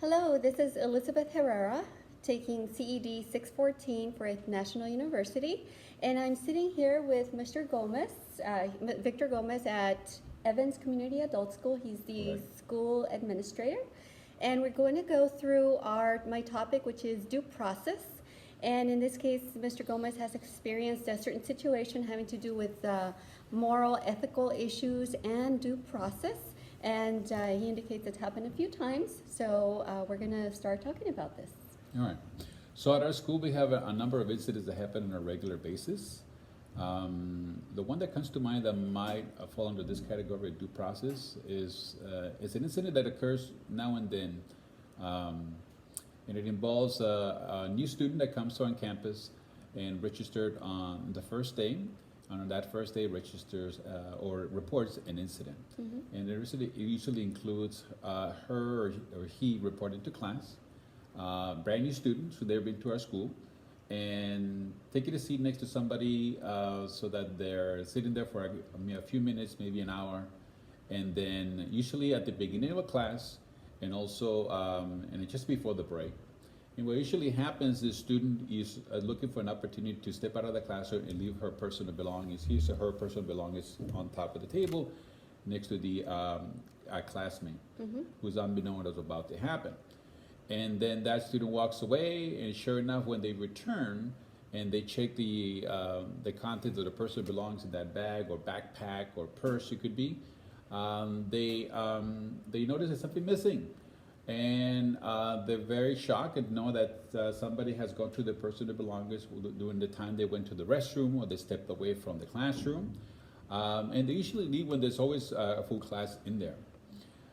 Hello, this is Elizabeth Herrera taking CED 614 for National University, and I'm sitting here with Mr. Gomez, Victor Gomez at Evans Community Adult School. He's the school administrator, and we're going to go through my topic, which is due process. And in this case, Mr. Gomez has experienced a certain situation having to do with moral, ethical issues and due process. And he indicates it's happened a few times, so we're going to start talking about this. All right. So at our school, we have a number of incidents that happen on a regular basis. The one that comes to mind that might fall under this category of due process is an incident that occurs now and then. And it involves a new student that comes on campus and registered on the first day. And on that first day, registers or reports an incident. Mm-hmm. And it usually includes her or he reporting to class, brand new students who they've been to our school, and taking a seat next to somebody so that they're sitting there for a few minutes, maybe an hour, and then usually at the beginning of a class, and also and just before the break. And what usually happens, the student is looking for an opportunity to step out of the classroom and leave her personal belongings, his or her personal belongings on top of the table next to the classmate, mm-hmm. who's unbeknown what's about to happen. And then that student walks away, and sure enough, when they return and they check the contents of the personal belongings in that bag or backpack or purse, it could be, they notice there's something missing. And they're very shocked and know that somebody has gone through their personal belongings during the time they went to the restroom or they stepped away from the classroom. And they usually leave when there's always a full class in there.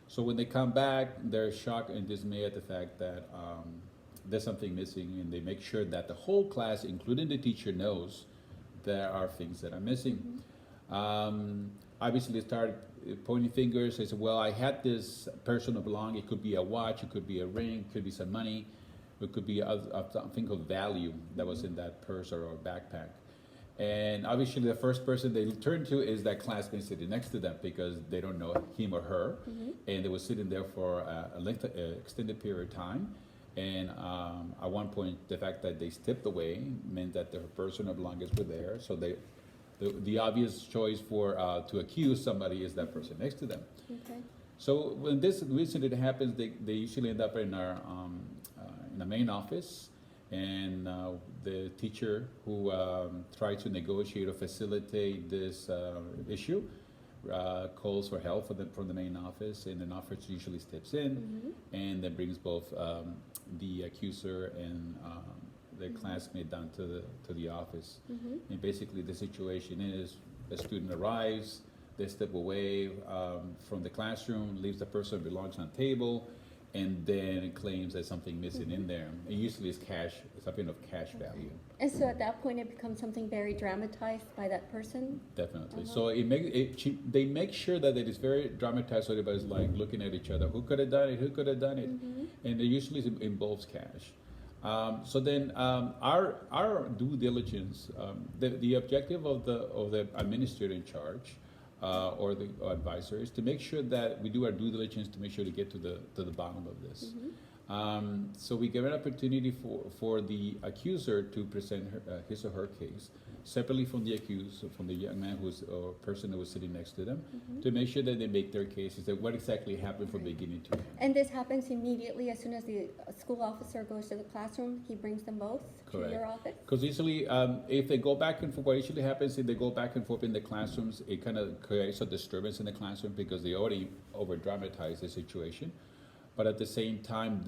So when they come back, they're shocked and dismayed at the fact that there's something missing, and they make sure that the whole class, including the teacher, knows there are things that are missing. Mm-hmm. Obviously, they started pointing fingers. They said, well, I had this personal belonging. It could be a watch, it could be a ring, it could be some money, it could be something of value that was in that purse or backpack. And obviously, the first person they turn to is that classmate sitting next to them, because they don't know him or her. Mm-hmm. And they were sitting there for extended period of time. And at one point, the fact that they stepped away meant that their personal belongings were there. So the obvious choice to accuse somebody is that person next to them. Okay. So when this incident happens, they usually end up in our in the main office, and the teacher who tried to negotiate or facilitate this issue calls for help from the main office, and an officer usually steps in, mm-hmm. and then brings both the accuser and the mm-hmm. classmate down to the office. Mm-hmm. And basically the situation is the student arrives, they step away from the classroom, leaves the personal belongings on the table, and then claims there's something missing mm-hmm. in there. It usually is cash, something of cash value. And so at that point it becomes something very dramatized by that person? Definitely. Uh-huh. So they make sure that it is very dramatized, so everybody's like looking at each other. Who could have done it? Who could have done it? Mm-hmm. And it usually involves cash. So then our due diligence, the objective of the administrator in charge or the advisor is to make sure that we do our due diligence to make sure to get to the bottom of this. Mm-hmm. So we give an opportunity for the accuser to present his or her case separately from the accused, from the young man or person who was sitting next to them, mm-hmm. to make sure that they make their cases, that what exactly happened from beginning to end. And this happens immediately as soon as the school officer goes to the classroom, he brings them both Correct. To your office? Because usually if they go back and forth, what usually happens if they go back and forth in the classrooms, it kind of creates a disturbance in the classroom because they already over-dramatize the situation. But at the same time,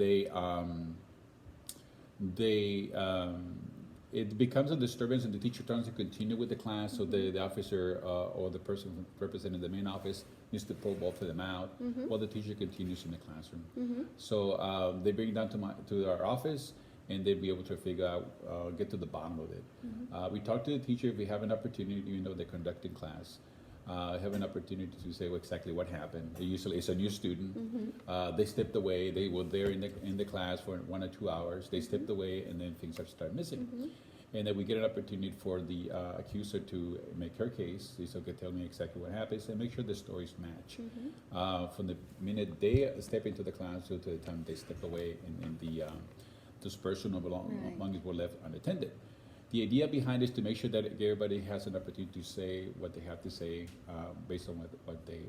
it becomes a disturbance, and the teacher tries to continue with the class, so the officer or the person representing the main office needs to pull both of them out, mm-hmm. while the teacher continues in the classroom. Mm-hmm. So they bring it down to our office, and they'll be able to figure out, get to the bottom of it. Mm-hmm. We talk to the teacher if we have an opportunity, they're conducting class. Have an opportunity to say exactly what happened. Usually it's a new student. Mm-hmm. They stepped away. They were there in the class for 1 or 2 hours. They stepped away, and then things have started missing. Mm-hmm. and then we get an opportunity for the accuser to make her case. They say, okay, tell me exactly what happens, and make sure the stories match. From the minute they step into the classroom to the time they step away, and the dispersion of belongings were left unattended. The idea behind it is to make sure that everybody has an opportunity to say what they have to say based on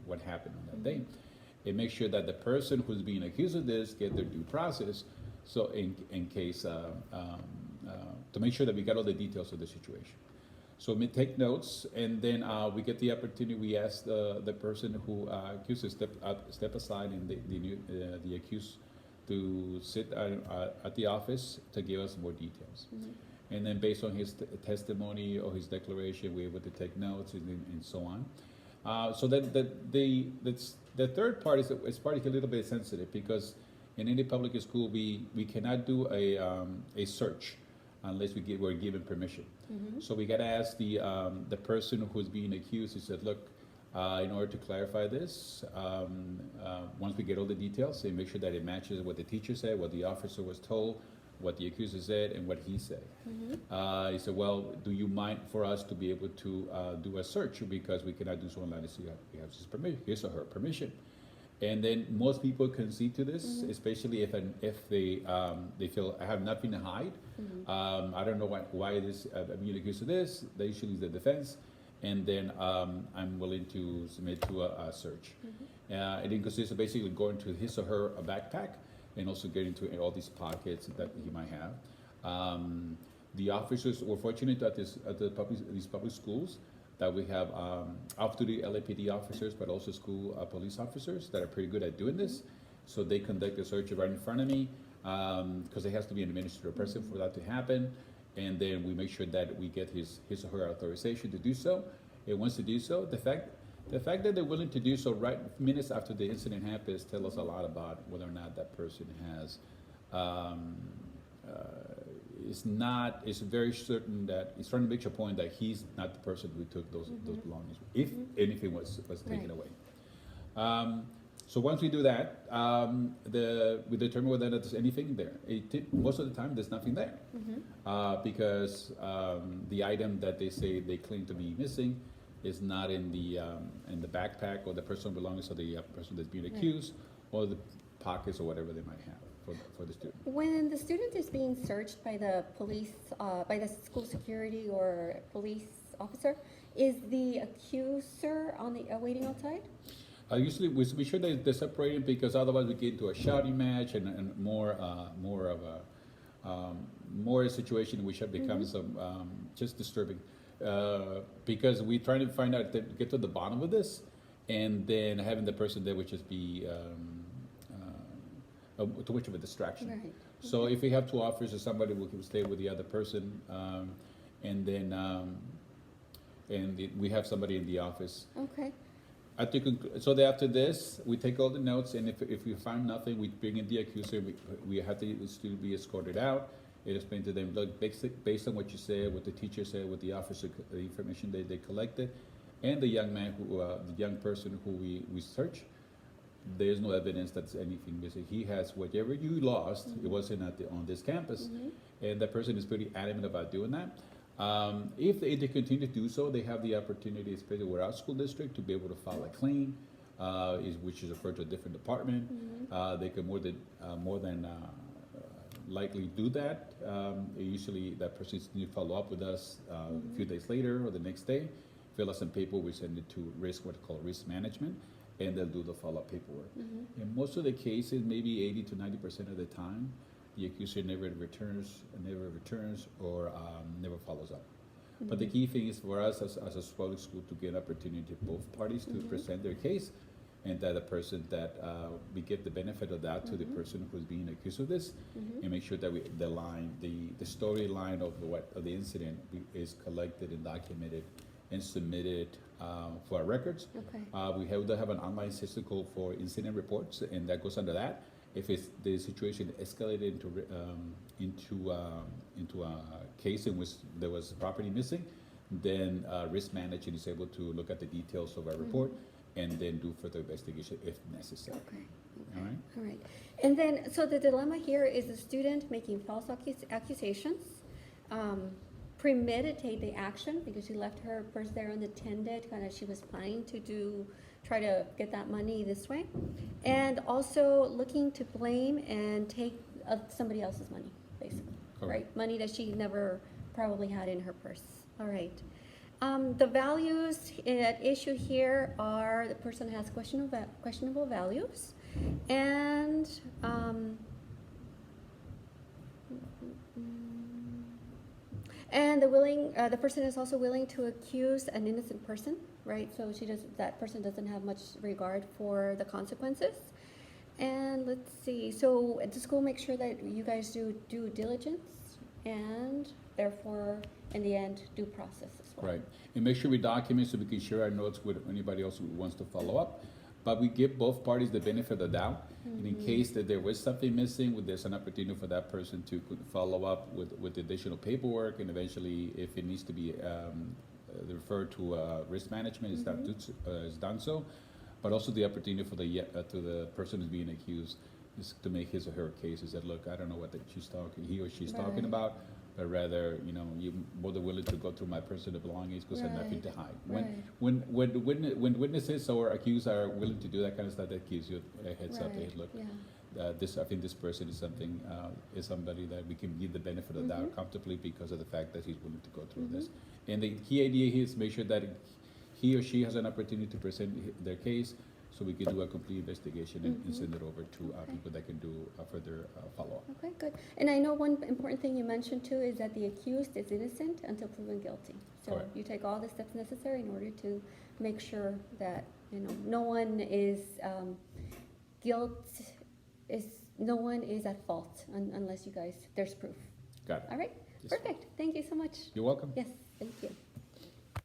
what happened on that day. And make sure that the person who's being accused of this get their due process. So in case to make sure that we got all the details of the situation. So we take notes, and then we get the opportunity. We ask the person who accused step aside, and the accused to sit at the office to give us more details. And then based on his testimony or his declaration, we're able to take notes and so on. So that the third part is a little bit sensitive, because in any public school we cannot do a search unless we're given permission. So we got to ask the person who's being accused. He said, look, in order to clarify this, once we get all the details, and make sure that it matches what the teacher said, what the officer was told, what the accuser said, and what he said. He said, well, do you mind for us to be able to do a search, because we cannot do so unless we have his or her permission. And then most people concede to this, especially if they feel I have nothing to hide. I don't know why this I'm being accused of this. They usually is the defense, and then I'm willing to submit to a search. It consists of basically going to his or her backpack, and also getting to all these pockets that he might have. The officers, we're fortunate at these public schools that we have off-duty LAPD officers, but also school police officers that are pretty good at doing this. So they conduct a search right in front of me, because there has to be an administrative person for that to happen. And then we make sure that we get his or her authorization to do so. And once they do so, the fact that they're willing to do so right minutes after the incident happens tell us a lot about whether or not that person has it's very certain that it's trying to make a point that he's not the person who took those belongings, if anything was taken away. So once we do that, we determine whether there's anything there. Most of the time, there's nothing there, because the item that they say they claim to be missing is not in the backpack or the personal belongings of the person that's being accused, or the pockets or whatever they might have for the student. When the student is being searched by the police, by the school security or police officer, is the accuser waiting outside? Usually we should they're separated, because otherwise we get into a shouting match and more of a situation which becomes just disturbing, because we're trying to find out, get to the bottom of this, and then having the person there would just be too much of a distraction. Right. So if we have two officers, somebody will stay with the other person, and then we have somebody in the office. Okay. So after this, we take all the notes, and if we find nothing, we bring in the accuser. We have the student be escorted out. It explain to them, look, based on what you said, what the teacher said, what the officer, the information they collected, and the young man the young person who we search, there's no evidence that's anything missing. He has whatever you lost. It wasn't on this campus, and that person is pretty adamant about doing that. If they continue to do so, they have the opportunity, especially with our school district, to be able to file a claim, which is referred to a different department. They can more than likely do that. Usually that person needs to follow up with us a few days later or the next day, fill out some paperwork, we send it to what's called risk management, and they'll do the follow-up paperwork. In most of the cases, maybe 80 to 90% of the time, the accuser never returns or never follows up. But the key thing is for us as a public school to get an opportunity to both parties to present their case, and that the person that we get the benefit of that to the person who's being accused of this, and make sure that the storyline of the incident is collected and documented and submitted for our records. Okay. We have an online system called for incident reports, and that goes under that. If the situation escalated into a case in which there was property missing, then risk management is able to look at the details of our report and then do further investigation if necessary. Okay. All right. All right. And then, so the dilemma here is the student making false accusations, premeditate the action because she left her purse there unattended, kind of she was planning to try to get that money this way. And also looking to blame and take somebody else's money, basically, Correct. right? Money that she never probably had in her purse. All right. The values at issue here are the person has questionable values, and the person is also willing to accuse an innocent person, right? So that person doesn't have much regard for the consequences. And let's see, so the school makes sure that you guys do due diligence and therefore, in the end, due process as well. Right, and make sure we document so we can share our notes with anybody else who wants to follow up. But we give both parties the benefit of the doubt, and in case that there was something missing, there's an opportunity for that person to follow up with additional paperwork, and eventually, if it needs to be referred to risk management, is done so. But also the opportunity for to the person who's being accused is to make his or her case. Is that, look, I don't know what he or she's talking about, but rather, you're more than willing to go through my personal belongings because I have nothing to hide. When witnesses or accused are willing to do that kind of stuff, that gives you a heads up. Hey, look, I think this person is somebody that we can give the benefit of the doubt comfortably because of the fact that he's willing to go through this. And the key idea here is make sure that he or she has an opportunity to present their case, so we can do a complete investigation and send it over to people that can do further follow-up. Okay, good. And I know one important thing you mentioned too is that the accused is innocent until proven guilty. So Correct. you take all the steps necessary in order to make sure that no one is no one is at fault unless there's proof. Got it. All right, Yes. perfect. Thank you so much. You're welcome. Yes, thank you.